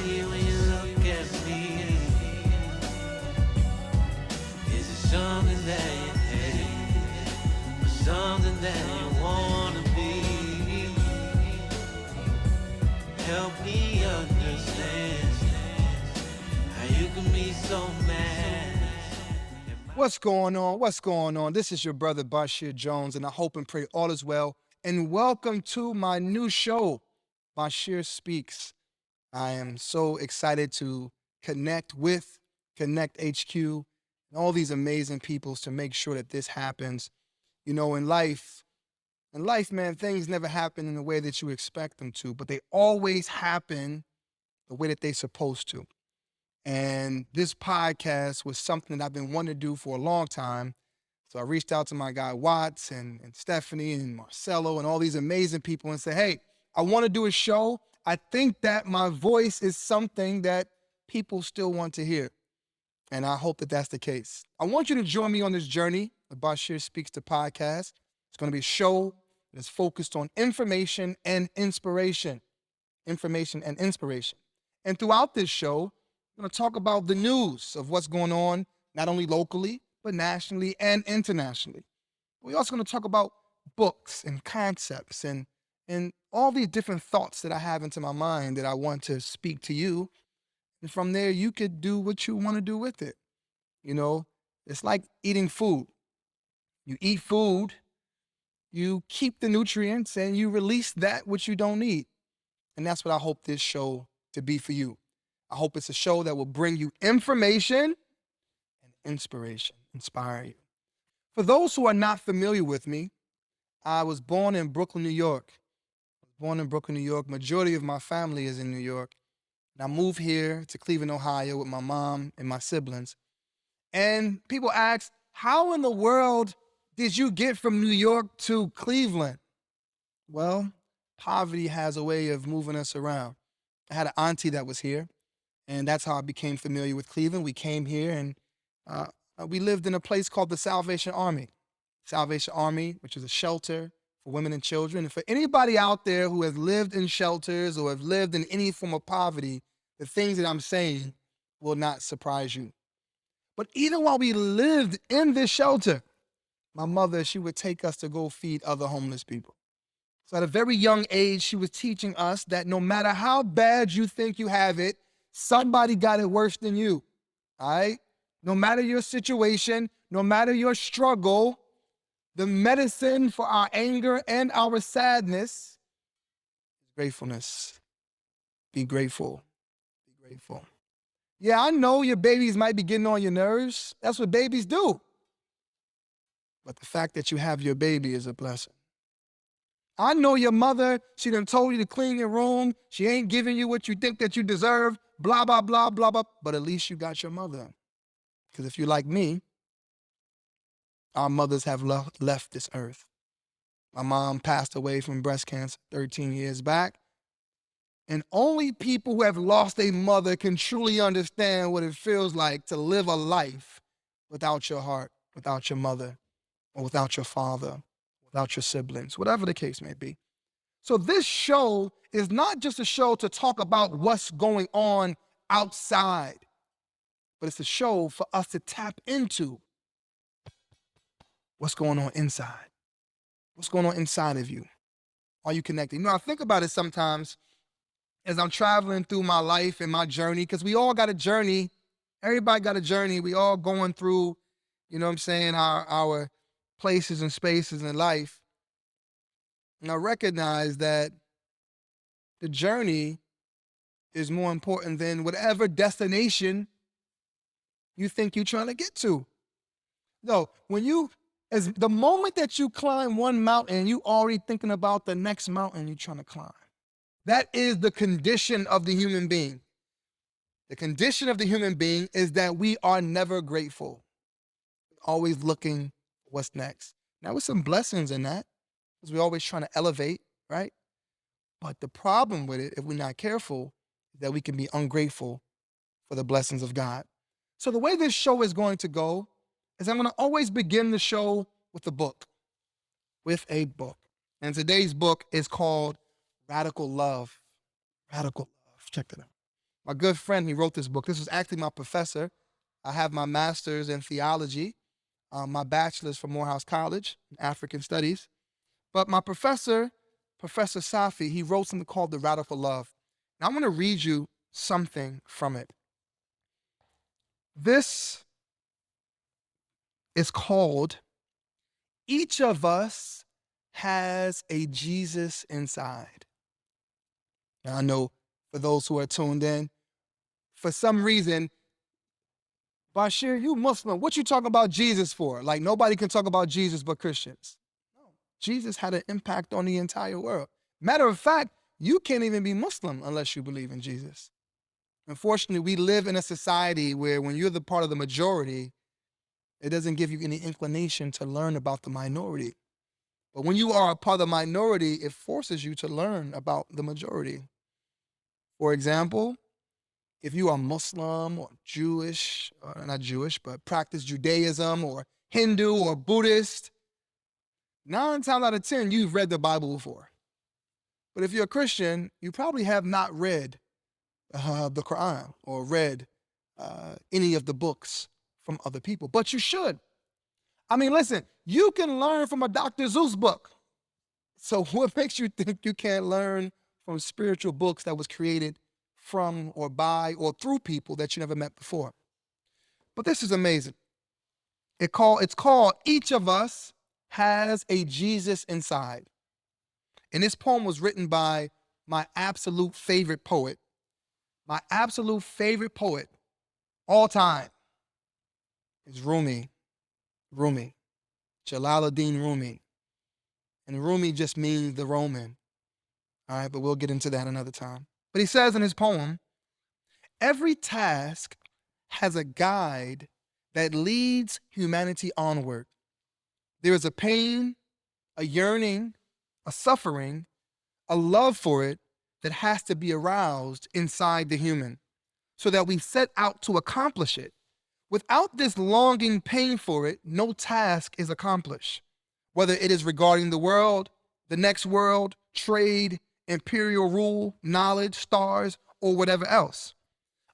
see when you look at me? Is it something that you hate, or something that you wanna be? Help me understand how you can be so mad. What's going on? What's going on? This is your brother Basheer Jones, and I hope and pray all is well. And welcome to my new show, BasheerSpeaks. I am so excited to connect with Connect HQ and all these amazing people to make sure that this happens. You know, in life, man, things never happen in the way that you expect them to, but they always happen the way that they're supposed to. And this podcast was something that I've been wanting to do for a long time. So I reached out to my guy Watts and Stephanie and Marcelo and all these amazing people and said, hey, I want to do a show. I think that my voice is something that people still want to hear. And I hope that that's the case. I want you to join me on this journey of Basheer Speaks the podcast. It's going to be a show that's focused on information and inspiration. Information and inspiration. And throughout this show, we're going to talk about the news of what's going on, not only locally, but nationally and internationally. We're also going to talk about books and concepts and all these different thoughts that I have into my mind that I want to speak to you. And from there, you could do what you want to do with it. You know, it's like eating food. You eat food, you keep the nutrients, and you release that which you don't need. And that's what I hope this show to be for you. I hope it's a show that will bring you information and inspiration, inspire you. For those who are not familiar with me, I was born in Brooklyn, New York. Majority of my family is in New York. And I moved here to Cleveland, Ohio with my mom and my siblings. And people ask, how in the world did you get from New York to Cleveland? Well, poverty has a way of moving us around. I had an auntie that was here, and that's how I became familiar with Cleveland. We came here and we lived in a place called the Salvation Army. Salvation Army, which is a shelter for women and children. And for anybody out there who has lived in shelters or have lived in any form of poverty, the things that I'm saying will not surprise you. But even while we lived in this shelter, my mother, she would take us to go feed other homeless people. So at a very young age, she was teaching us that no matter how bad you think you have it, somebody got it worse than you. All right? No matter your situation, no matter your struggle, the medicine for our anger and our sadness is gratefulness. Be grateful. Be grateful. Yeah, I know your babies might be getting on your nerves. That's what babies do. But the fact that you have your baby is a blessing. I know your mother, she done told you to clean your room. She ain't giving you what you think that you deserve, blah, blah, blah, blah, blah. But at least you got your mother. Because if you're like me, our mothers have left this earth. My mom passed away from breast cancer 13 years back. And only people who have lost a mother can truly understand what it feels like to live a life without your heart, without your mother, or without your father, without your siblings, whatever the case may be. So this show is not just a show to talk about what's going on outside, but it's a show for us to tap into what's going on inside. What's going on inside of you? Are you connected? You know, I think about it sometimes as I'm traveling through my life and my journey, because we all got a journey. Everybody got a journey. We all going through, you know what I'm saying, our places and spaces in life. And I recognize that the journey is more important than whatever destination you think you're trying to get to. No, as the moment that you climb one mountain, you already thinking about the next mountain you're trying to climb. That is the condition of the human being. The condition of the human being is that we are never grateful. Always looking what's next. Now, with some blessings in that, because we're always trying to elevate, right? But the problem with it, if we're not careful, is that we can be ungrateful for the blessings of God. So the way this show is going to go is I'm going to always begin the show with a book. And today's book is called Radical Love. Radical Love. Check that out. My good friend, he wrote this book. This was actually my professor. I have my master's in theology, my bachelor's from Morehouse College in African Studies. But my professor, Professor Safi, he wrote something called The Radical Love. And I'm going to read you something from it. This is called Each of Us Has a Jesus Inside. Now, I know for those who are tuned in, for some reason, Basheer, you Muslim, what you talking about Jesus for? Like nobody can talk about Jesus but Christians. No, Jesus had an impact on the entire world. Matter of fact, you can't even be Muslim unless you believe in Jesus. Unfortunately, we live in a society where when you're the part of the majority, it doesn't give you any inclination to learn about the minority. But when you are a part of the minority, it forces you to learn about the majority. For example, if you are Muslim or Jewish, or not Jewish, but practice Judaism or Hindu or Buddhist, 9 times out of 10, you've read the Bible before. But if you're a Christian, you probably have not read the Quran or read any of the books from other people, but you should. I mean, listen, you can learn from a Dr. Seuss book. So what makes you think you can't learn from spiritual books that was created from or by or through people that you never met before? But this is amazing. It's called Each of Us Has a Jesus Inside. And this poem was written by my absolute favorite poet. My absolute favorite poet all time is Rumi, Jalaluddin Rumi. And Rumi just means the Roman. All right, but we'll get into that another time. But he says in his poem, every task has a guide that leads humanity onward. There is a pain, a yearning, a suffering, a love for it that has to be aroused inside the human so that we set out to accomplish it. Without this longing pain for it, no task is accomplished, whether it is regarding the world, the next world, trade, imperial rule, knowledge, stars, or whatever else.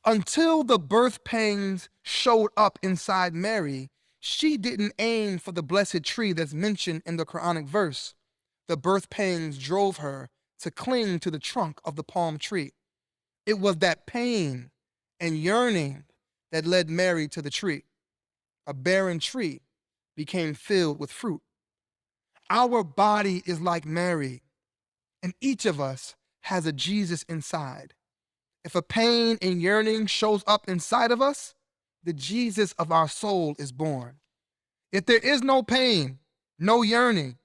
Until the birth pangs showed up inside Mary, she didn't aim for the blessed tree that's mentioned in the Quranic verse. The birth pangs drove her to cling to the trunk of the palm tree. It was that pain and yearning that led Mary to the tree. A barren tree became filled with fruit. Our body is like Mary, and each of us has a Jesus inside. If a pain and yearning shows up inside of us, the Jesus of our soul is born. If there is no pain, no yearning,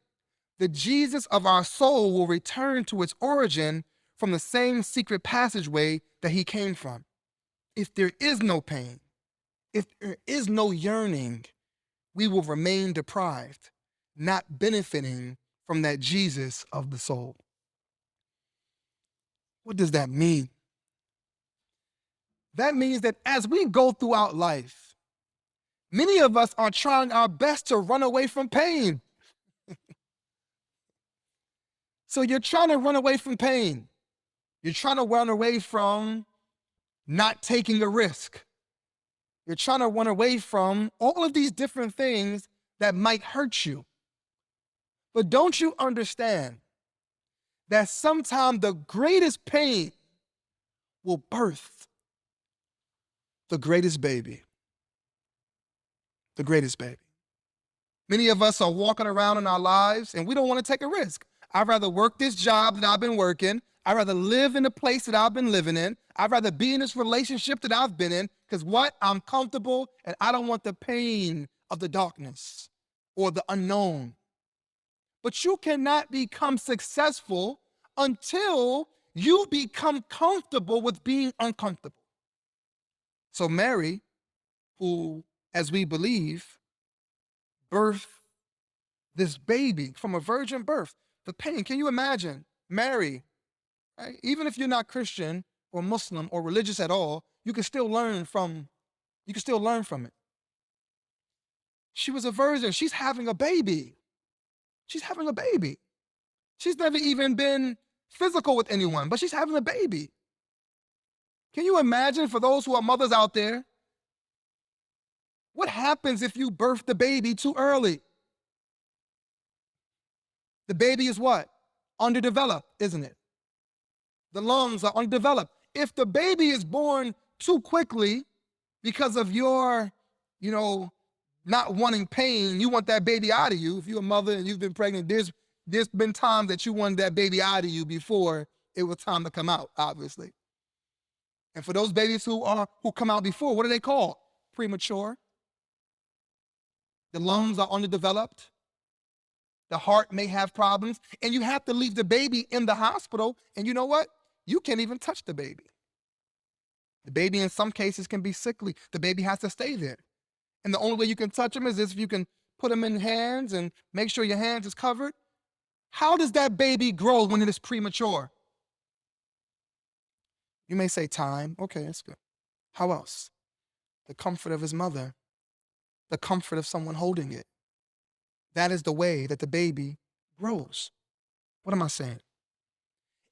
the Jesus of our soul will return to its origin from the same secret passageway that he came from. If there is no pain, if there is no yearning, we will remain deprived, not benefiting from that Jesus of the soul. What does that mean? That means that as we go throughout life, many of us are trying our best to run away from pain. So you're trying to run away from pain. You're trying to run away from not taking a risk. You're trying to run away from all of these different things that might hurt you. But don't you understand that sometimes the greatest pain will birth the greatest baby? The greatest baby. Many of us are walking around in our lives and we don't want to take a risk. I'd rather work this job that I've been working. I'd rather live in the place that I've been living in. I'd rather be in this relationship that I've been in because what? I'm comfortable and I don't want the pain of the darkness or the unknown. But you cannot become successful until you become comfortable with being uncomfortable. So Mary, who, as we believe, birthed this baby from a virgin birth, the pain, can you imagine? Mary, right? Even if you're not Christian or Muslim or religious at all, you can still learn from it. She was a virgin. She's having a baby. She's having a baby. She's never even been physical with anyone, but she's having a baby. Can you imagine, for those who are mothers out there, what happens if you birth the baby too early? The baby is what? Underdeveloped, isn't it? The lungs are undeveloped. If the baby is born too quickly because of your, not wanting pain, you want that baby out of you. If you're a mother and you've been pregnant, there's been times that you wanted that baby out of you before it was time to come out, obviously. And for those babies who come out before, what are they called? Premature. The lungs are underdeveloped. The heart may have problems, and you have to leave the baby in the hospital. And you know what? You can't even touch the baby. The baby in some cases can be sickly. The baby has to stay there. And the only way you can touch him is if you can put him in hands and make sure your hands is covered. How does that baby grow when it is premature? You may say time. Okay, that's good. How else? The comfort of his mother. The comfort of someone holding it. That is the way that the baby grows. What am I saying?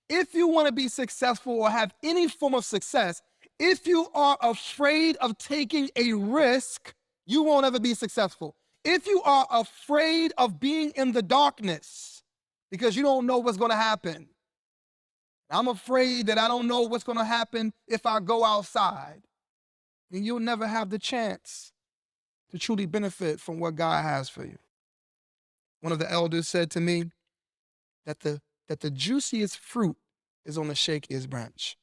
If you want to be successful or have any form of success, if you are afraid of taking a risk, you won't ever be successful. If you are afraid of being in the darkness because you don't know what's going to happen, I'm afraid that I don't know what's going to happen if I go outside, then you'll never have the chance to truly benefit from what God has for you. One of the elders said to me that the juiciest fruit is on the shakiest branch.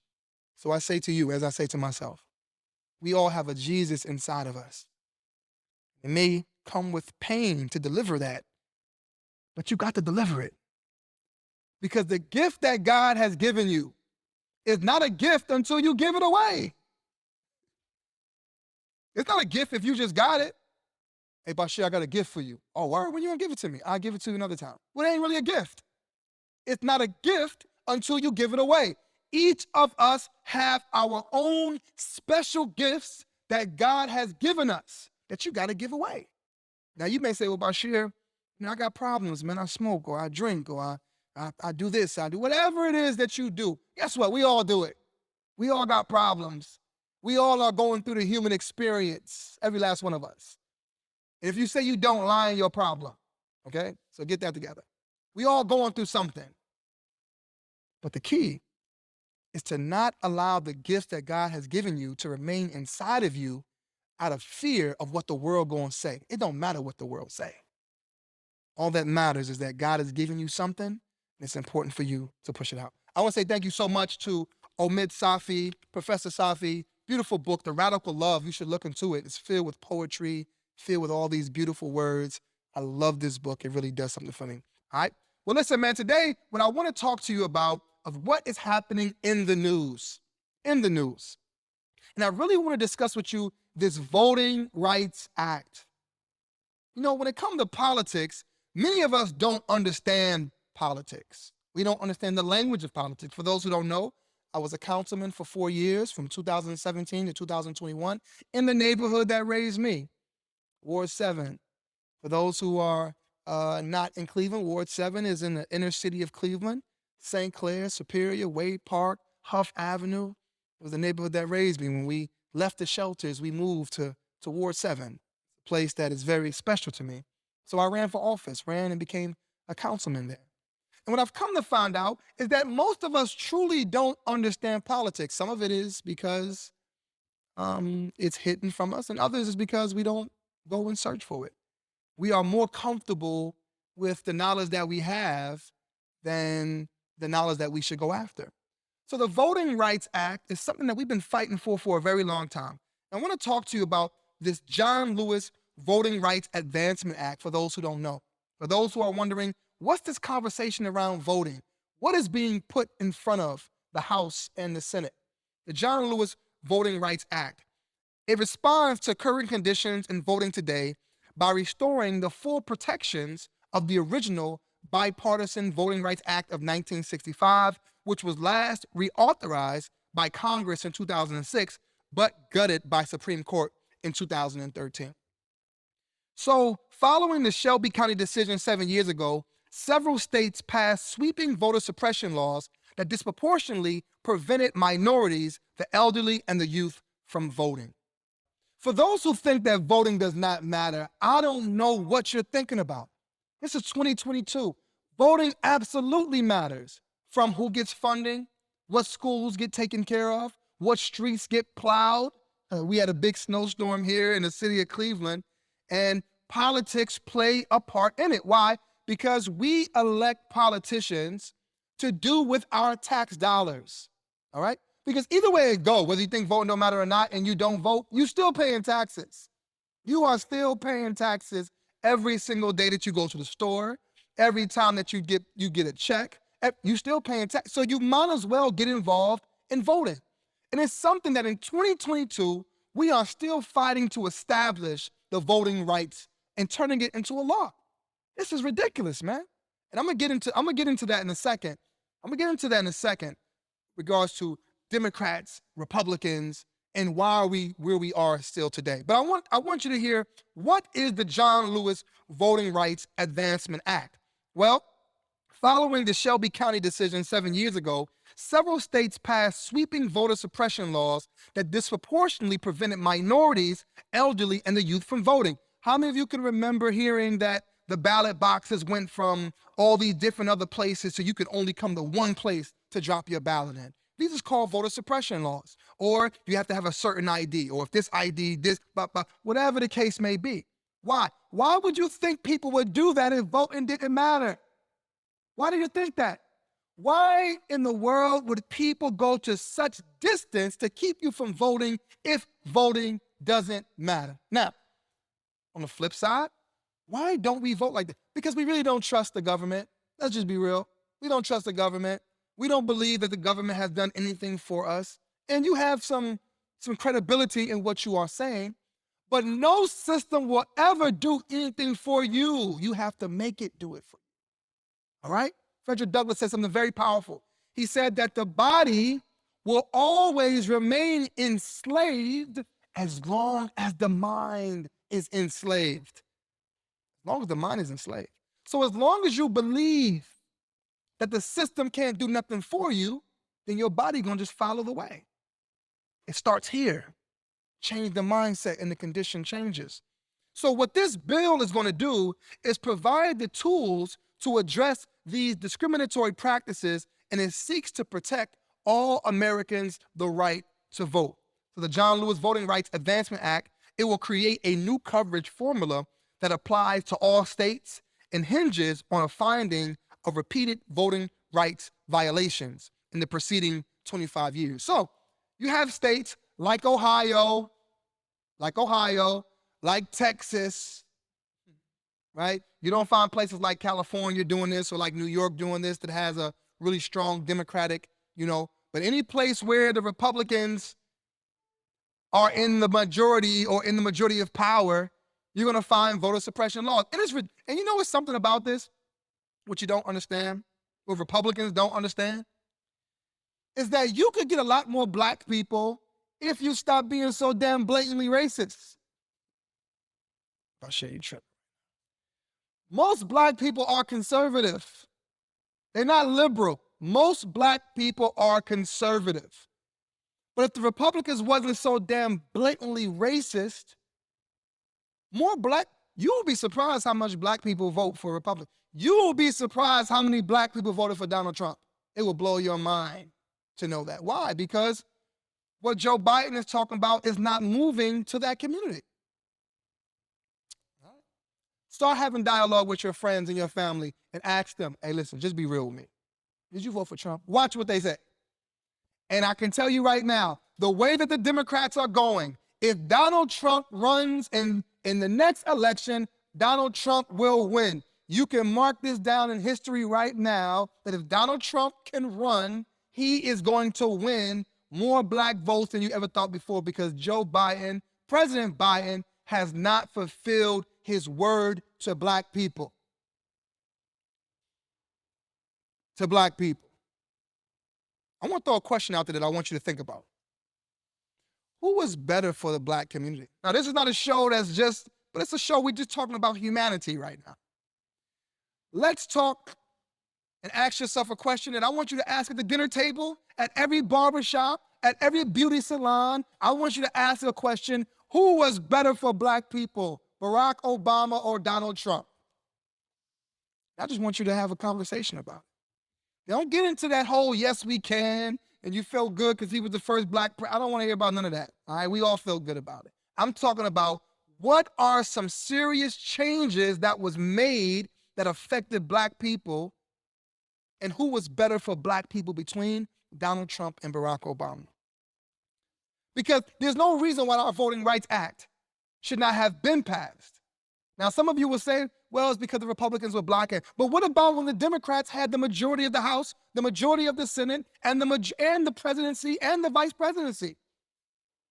So I say to you, as I say to myself, we all have a Jesus inside of us. It may come with pain to deliver that, but you got to deliver it. Because the gift that God has given you is not a gift until you give it away. It's not a gift if you just got it. Hey, Basheer, I got a gift for you. Oh, word? When you gonna give it to me? I'll give it to you another time. Well, it ain't really a gift. It's not a gift until you give it away. Each of us have our own special gifts that God has given us that you got to give away. Now, you may say, well, Basheer, I got problems, man. I smoke or I drink or I do this, I do whatever it is that you do. Guess what? We all do it. We all got problems. We all are going through the human experience, every last one of us. And if you say you don't, lie in your problem, okay? So get that together. We all going through something. But the key is to not allow the gifts that God has given you to remain inside of you out of fear of what the world going to say. It don't matter what the world say. All that matters is that God has given you something, and it's important for you to push it out. I want to say thank you so much to Omid Safi, Professor Safi. Beautiful book, The Radical Love. You should look into it. It's filled with poetry, filled with all these beautiful words. I love this book. It really does something for me. All right? Well, listen, man, today, what I want to talk to you about of what is happening in the news. In the news. And I really want to discuss with you this Voting Rights Act. When it comes to politics, many of us don't understand politics. We don't understand the language of politics. For those who don't know, I was a councilman for 4 years, from 2017 to 2021, in the neighborhood that raised me, Ward 7. For those who are not in Cleveland, Ward 7 is in the inner city of Cleveland, St. Clair, Superior, Wade Park, Huff Avenue. It was the neighborhood that raised me. When we left the shelters, we moved to Ward 7, a place that is very special to me. So I ran for office, and became a councilman there. And what I've come to find out is that most of us truly don't understand politics. Some of it is because it's hidden from us, and others is because we don't go and search for it. We are more comfortable with the knowledge that we have than the knowledge that we should go after. So the Voting Rights Act is something that we've been fighting for a very long time. I want to talk to you about this John Lewis Voting Rights Advancement Act, for those who don't know. For those who are wondering, what's this conversation around voting? What is being put in front of the House and the Senate? The John Lewis Voting Rights Act. It responds to current conditions in voting today by restoring the full protections of the original Bipartisan Voting Rights Act of 1965, which was last reauthorized by Congress in 2006, but gutted by Supreme Court in 2013. So, following the Shelby County decision 7 years ago, several states passed sweeping voter suppression laws that disproportionately prevented minorities, the elderly, and the youth from voting. For those who think that voting does not matter, I don't know what you're thinking about. This is 2022. Voting absolutely matters. From who gets funding, what schools get taken care of, what streets get plowed. We had a big snowstorm here in the city of Cleveland, and politics play a part in it. Why? Because we elect politicians to do with our tax dollars, all right? Because either way it goes, whether you think voting don't matter or not and you don't vote, you're still paying taxes. You are still paying taxes every single day that you go to the store, every time that you get a check, you're still paying tax. So you might as well get involved in voting. And it's something that in 2022, we are still fighting to establish the voting rights and turning it into a law. This is ridiculous, man. And I'm gonna get into that in a second. Regards to Democrats, Republicans, and why are we where we are still today. But I want you to hear, what is the John Lewis Voting Rights Advancement Act? Well, following the Shelby County decision 7 years ago, several states passed sweeping voter suppression laws that disproportionately prevented minorities, elderly, and the youth from voting. How many of you can remember hearing that the ballot boxes went from all these different other places so you could only come to one place to drop your ballot in? These are called voter suppression laws. Or you have to have a certain ID, or if this ID, whatever the case may be. Why? Why would you think people would do that if voting didn't matter? Why do you think that? Why in the world would people go to such distance to keep you from voting if voting doesn't matter? Now, on the flip side, why don't we vote like that? Because we really don't trust the government. Let's just be real. We don't trust the government. We don't believe that the government has done anything for us. And you have some credibility in what you are saying, but no system will ever do anything for you. You have to make it do it for you. All right? Frederick Douglass said something very powerful. He said that the body will always remain enslaved as long as the mind is enslaved. As long as the mind is enslaved. So as long as you believe that the system can't do nothing for you, then your body gonna just follow the way. It starts here. Change the mindset and the condition changes. So what this bill is gonna do is provide the tools to address these discriminatory practices, and it seeks to protect all Americans the right to vote. So the John Lewis Voting Rights Advancement Act, it will create a new coverage formula that applies to all states and hinges on a finding of repeated voting rights violations in the preceding 25 years. So you have states like Ohio, like Texas, right? You don't find places like California doing this or like New York doing this that has a really strong Democratic, but any place where the Republicans are in the majority or in the majority of power, you're gonna find voter suppression laws. And you know what's something about this? What you don't understand, what Republicans don't understand, is that you could get a lot more black people if you stop being so damn blatantly racist. Basheer, you tripping. Most black people are conservative. They're not liberal. Most black people are conservative. But if the Republicans wasn't so damn blatantly racist, you will be surprised how much black people vote for Republicans. You will be surprised how many black people voted for Donald Trump. It will blow your mind to know that. Why? Because what Joe Biden is talking about is not moving to that community. Start having dialogue with your friends and your family and ask them, hey, listen, just be real with me. Did you vote for Trump? Watch what they say. And I can tell you right now, the way that the Democrats are going, if Donald Trump runs in the next election, Donald Trump will win. You can mark this down in history right now, that if Donald Trump can run, he is going to win more black votes than you ever thought before, because President Biden, has not fulfilled his word to black people. I want to throw a question out there that I want you to think about. Who was better for the black community? Now, this is not a show but it's a show we're just talking about humanity right now. Let's talk and ask yourself a question that I want you to ask at the dinner table, at every barbershop, at every beauty salon. I want you to ask a question: who was better for black people, Barack Obama or Donald Trump? I just want you to have a conversation about it. Don't get into that whole yes we can and you feel good because he was the first black president. I don't want to hear about none of that. All right, we all feel good about it. I'm talking about what are some serious changes that was made that affected black people, and who was better for black people between Donald Trump and Barack Obama. Because there's no reason why our Voting Rights Act should not have been passed. Now, some of you will say, well, it's because the Republicans were blocking. But what about when the Democrats had the majority of the House, the majority of the Senate, and the presidency and the vice presidency?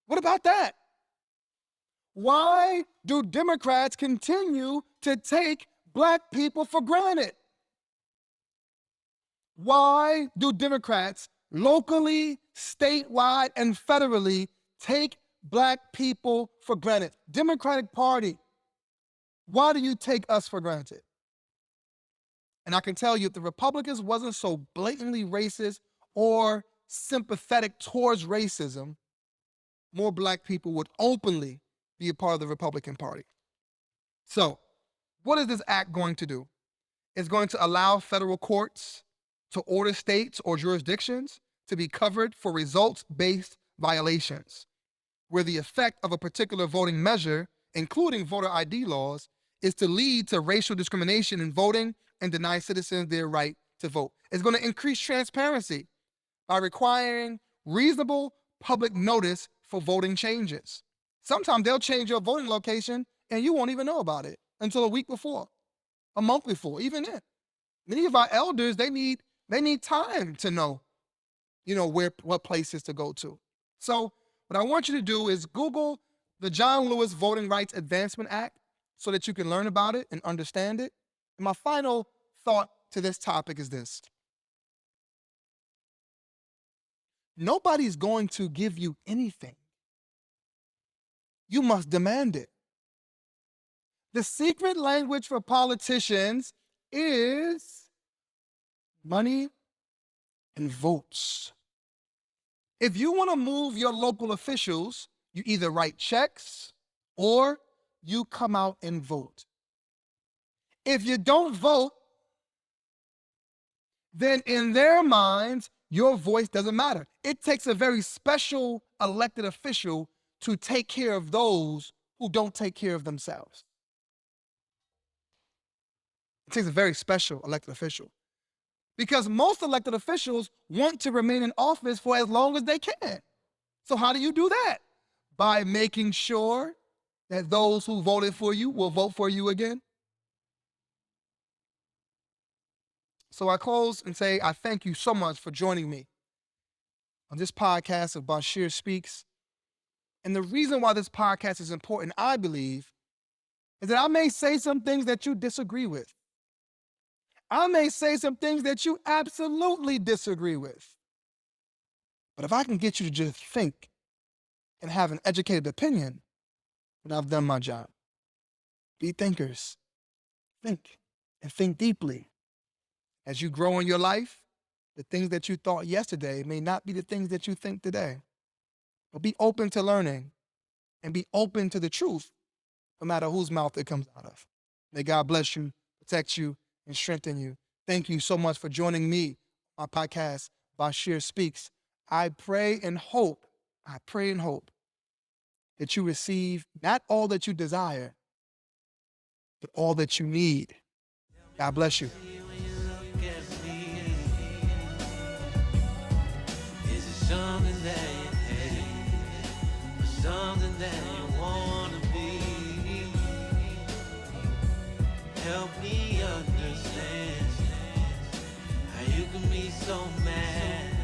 What about that? Why do Democrats continue to take black people for granted? Why do Democrats locally, statewide, and federally take black people for granted? Democratic Party, why do you take us for granted? And I can tell you, if the Republicans wasn't so blatantly racist or sympathetic towards racism, more black people would openly be a part of the Republican Party. So, what is this act going to do? It's going to allow federal courts to order states or jurisdictions to be covered for results-based violations, where the effect of a particular voting measure, including voter ID laws, is to lead to racial discrimination in voting and deny citizens their right to vote. It's going to increase transparency by requiring reasonable public notice for voting changes. Sometimes they'll change your voting location and you won't even know about it until a week before, a month before, even then. Many of our elders, they need time to know, what places to go to. So what I want you to do is Google the John Lewis Voting Rights Advancement Act so that you can learn about it and understand it. And my final thought to this topic is this. Nobody's going to give you anything. You must demand it. The secret language for politicians is money and votes. If you want to move your local officials, you either write checks or you come out and vote. If you don't vote, then in their minds, your voice doesn't matter. It takes a very special elected official to take care of those who don't take care of themselves. It takes a very special elected official. Because most elected officials want to remain in office for as long as they can. So how do you do that? By making sure that those who voted for you will vote for you again. So I close and say, I thank you so much for joining me on this podcast of BasheerSpeaks. And the reason why this podcast is important, I believe, is that I may say some things that you disagree with. I may say some things that you absolutely disagree with. But if I can get you to just think and have an educated opinion, then I've done my job. Be thinkers. Think, and think deeply. As you grow in your life, the things that you thought yesterday may not be the things that you think today. But be open to learning and be open to the truth, no matter whose mouth it comes out of. May God bless you, protect you, and strengthen you. Thank you so much for joining me on my podcast, Basheer Speaks. I pray and hope that you receive not all that you desire, but all that you need. God bless you. Something that you hate, something that you wanna be. Help me understand how you can be so mad.